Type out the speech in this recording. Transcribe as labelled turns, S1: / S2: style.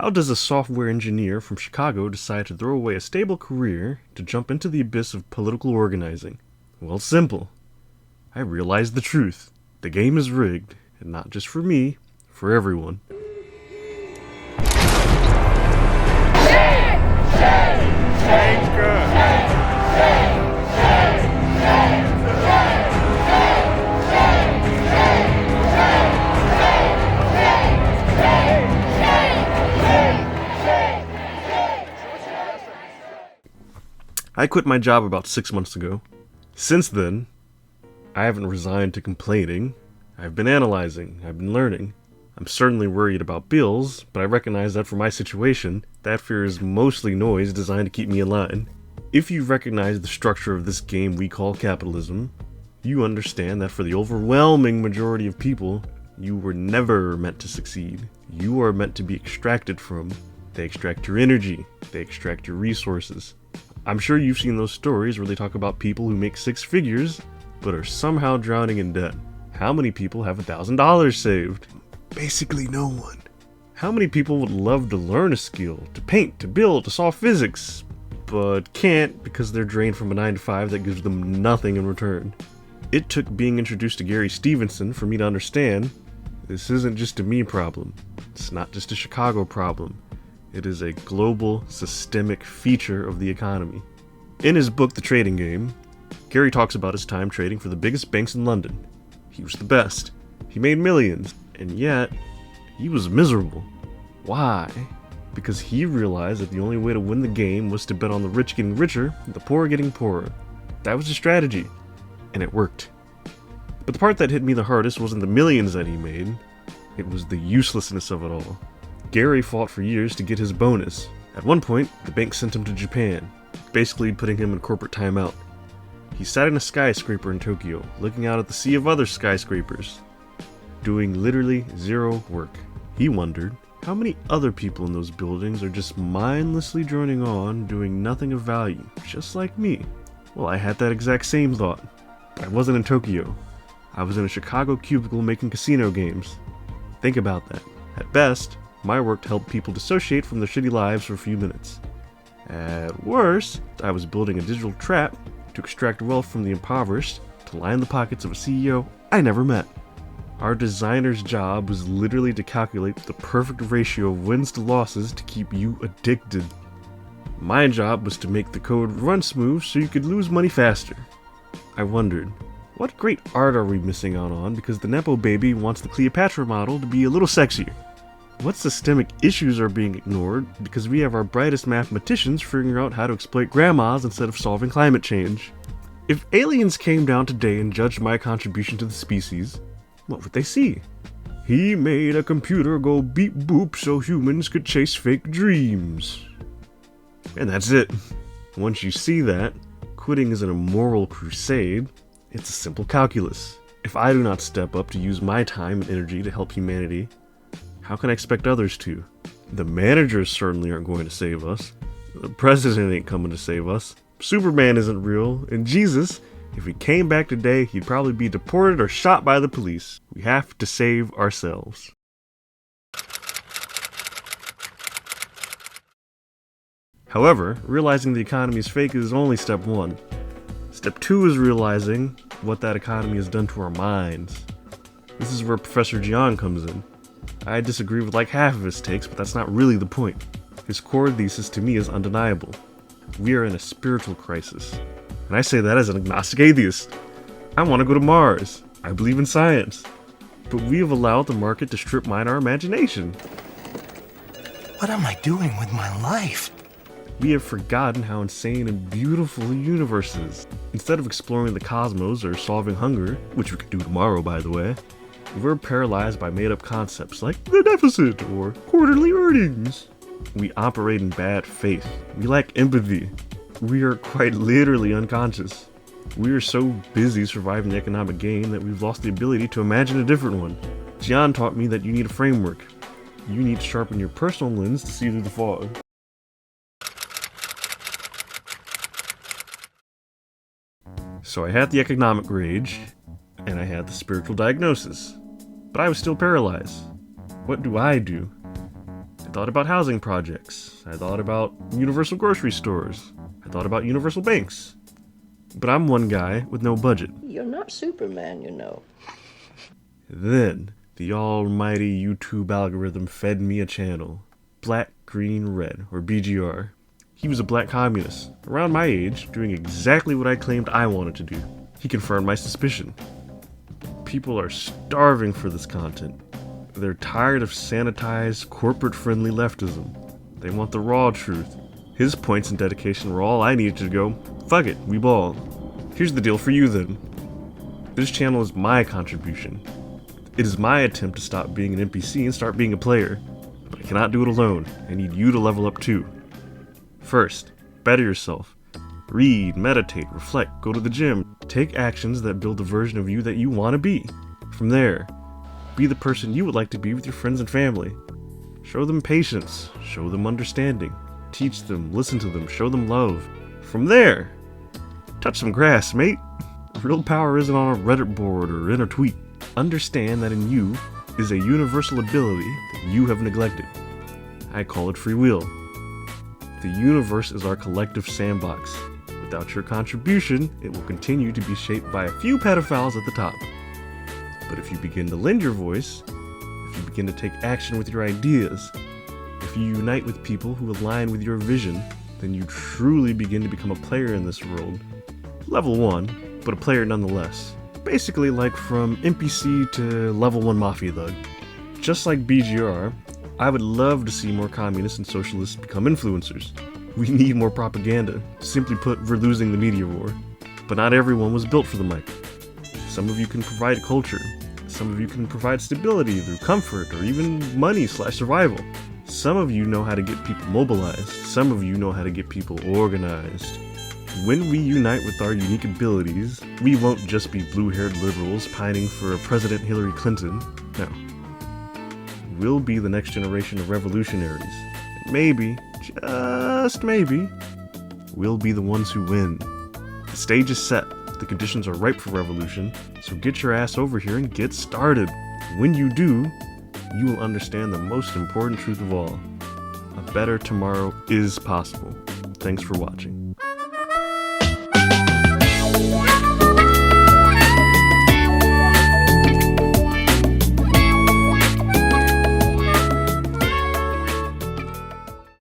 S1: How does a software engineer from Chicago decide to throw away a stable career to jump into the abyss of political organizing? Well, it's simple. I realized the truth. The game is rigged, and not just for me, for everyone. I quit my job about 6 months ago. Since then, I haven't resigned to complaining. I've been analyzing. I've been learning. I'm certainly worried about bills, but I recognize that for my situation, that fear is mostly noise designed to keep me in line. If you recognize the structure of this game we call capitalism, you understand that for the overwhelming majority of people, you were never meant to succeed. You are meant to be extracted from. They extract your energy. They extract your resources. I'm sure you've seen those stories where they talk about people who make six figures, but are somehow drowning in debt. How many people have $1,000 saved? Basically no one. How many people would love to learn a skill, to paint, to build, to solve physics, but can't because they're drained from a 9-to-5 that gives them nothing in return? It took being introduced to Gary Stevenson for me to understand this isn't just a me problem. It's not just a Chicago problem. It is a global, systemic feature of the economy. In his book, The Trading Game, Gary talks about his time trading for the biggest banks in London. He was the best. He made millions, and yet, he was miserable. Why? Because he realized that the only way to win the game was to bet on the rich getting richer and the poor getting poorer. That was his strategy, and it worked. But the part that hit me the hardest wasn't the millions that he made, it was the uselessness of it all. Gary fought for years to get his bonus. At one point, the bank sent him to Japan, basically putting him in corporate timeout. He sat in a skyscraper in Tokyo, looking out at the sea of other skyscrapers, doing literally zero work. He wondered, how many other people in those buildings are just mindlessly droning on, doing nothing of value, just like me? Well, I had that exact same thought, but I wasn't in Tokyo. I was in a Chicago cubicle making casino games. Think about that. At best, my work helped people dissociate from their shitty lives for a few minutes. At worst, I was building a digital trap to extract wealth from the impoverished to line the pockets of a CEO I never met. Our designer's job was literally to calculate the perfect ratio of wins to losses to keep you addicted. My job was to make the code run smooth so you could lose money faster. I wondered, what great art are we missing out on because the Nepo baby wants the Cleopatra model to be a little sexier? What systemic issues are being ignored because we have our brightest mathematicians figuring out how to exploit grandmas instead of solving climate change? If aliens came down today and judged my contribution to the species, what would they see? He made a computer go beep boop so humans could chase fake dreams. And that's it. Once you see that, quitting isn't a moral crusade, it's a simple calculus. If I do not step up to use my time and energy to help humanity, how can I expect others to? The managers certainly aren't going to save us. The president ain't coming to save us. Superman isn't real. And Jesus, if he came back today, he'd probably be deported or shot by the police. We have to save ourselves. However, realizing the economy is fake is only step one. Step two is realizing what that economy has done to our minds. This is where Professor Jiang comes in. I disagree with like half of his takes, but that's not really the point. His core thesis to me is undeniable. We are in a spiritual crisis. And I say that as an agnostic atheist. I want to go to Mars. I believe in science. But we have allowed the market to strip mine our imagination.
S2: What am I doing with my life?
S1: We have forgotten how insane and beautiful the universe is. Instead of exploring the cosmos or solving hunger, which we could do tomorrow by the way, we're paralyzed by made-up concepts like the deficit or quarterly earnings. We operate in bad faith. We lack empathy. We are quite literally unconscious. We are so busy surviving the economic game that we've lost the ability to imagine a different one. Jiang taught me that you need a framework. You need to sharpen your personal lens to see through the fog. So I had the economic rage, and I had the spiritual diagnosis. But I was still paralyzed. What do? I thought thought about housing projects. I thought about universal grocery stores. I thought about universal banks. But I'm one guy with no budget.
S3: You're not Superman, you know.
S1: Then, the almighty YouTube algorithm fed me a channel. Black, Green, Red, or BGR. He was a black communist, around my age, doing exactly what I claimed I wanted to do. He confirmed my suspicion. People are starving for this content. They're tired of sanitized, corporate-friendly leftism. They want the raw truth. His points and dedication were all I needed to go, fuck it, we ball. Here's the deal for you then. This channel is my contribution. It is my attempt to stop being an NPC and start being a player. But I cannot do it alone. I need you to level up too. First, better yourself. Read, meditate, reflect, go to the gym. Take actions that build the version of you that you want to be. From there, be the person you would like to be with your friends and family. Show them patience. Show them understanding. Teach them, listen to them, show them love. From there, touch some grass, mate. Real power isn't on a Reddit board or in a tweet. Understand that in you is a universal ability that you have neglected. I call it free will. The universe is our collective sandbox. Without your contribution, it will continue to be shaped by a few pedophiles at the top. But if you begin to lend your voice, if you begin to take action with your ideas, if you unite with people who align with your vision, then you truly begin to become a player in this world. Level 1, but a player nonetheless. Basically like from NPC to level 1 Mafia Thug. Just like BGR, I would love to see more communists and socialists become influencers. We need more propaganda. Simply put, we're losing the media war. But not everyone was built for the mic. Some of you can provide culture. Some of you can provide stability through comfort or even money/survival. Some of you know how to get people mobilized. Some of you know how to get people organized. When we unite with our unique abilities, we won't just be blue-haired liberals pining for a President Hillary Clinton. No. We'll be the next generation of revolutionaries. And maybe, just maybe, we'll be the ones who win. The stage is set. The conditions are ripe for revolution. So get your ass over here and get started. When you do, you will understand the most important truth of all. A better tomorrow is possible. Thanks for watching.